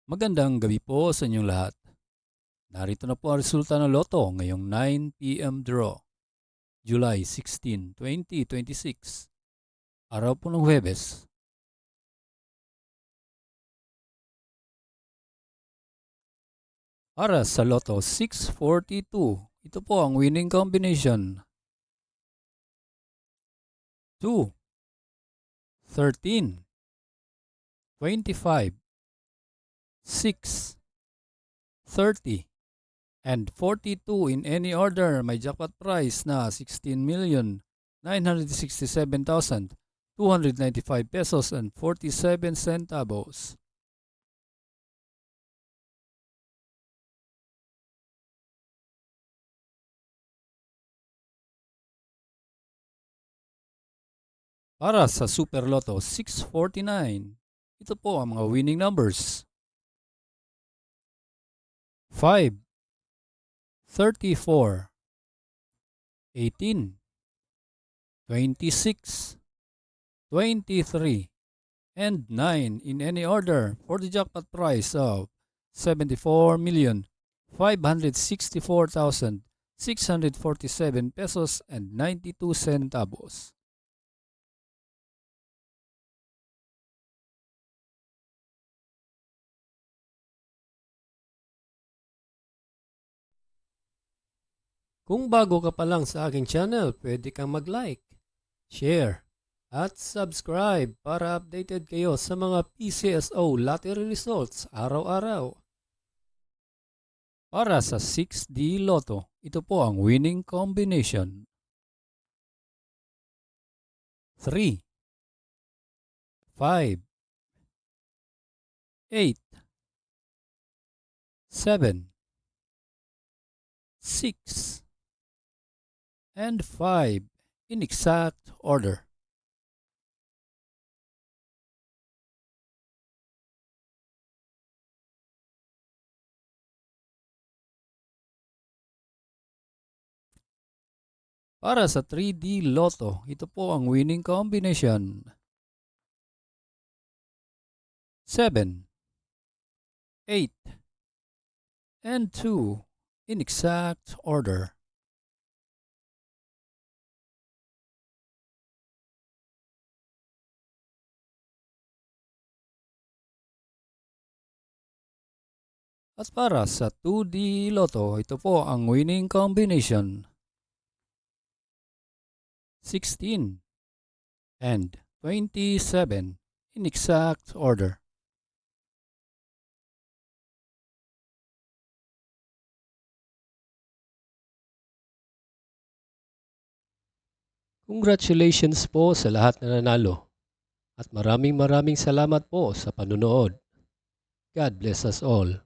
Magandang gabi po sa inyong lahat. Narito na po ang resulta ng loto ngayong 9 p.m. draw, July 16, 2026, araw po ng Huwebes. Para sa loto 642, ito po ang winning combination: 2, 13, 25, 6, 30, and 42 in any order. May jackpot prize na 16,967,295 pesos and 47 centavos. Para sa Super Lotto 649, ito po ang mga winning numbers: 5, 34, 18, 26, 23, and 9 in any order for the jackpot prize of 74,564,647 pesos and 92 centavos. Kung bago ka pa lang sa aking channel, pwede kang mag-like, share, at subscribe para updated kayo sa mga PCSO lottery results araw-araw. Para sa 6D Lotto, ito po ang winning combination: 3, 5, 8, 7, 6, and 5 in exact order. Para sa 3D Lotto, ito po ang winning combination: 7, 8, and 2 in exact order. At para sa 2D Lotto, ito po ang winning combination: 16 and 27 in exact order. Congratulations po sa lahat na nanalo at maraming salamat po sa panunood. God bless us all.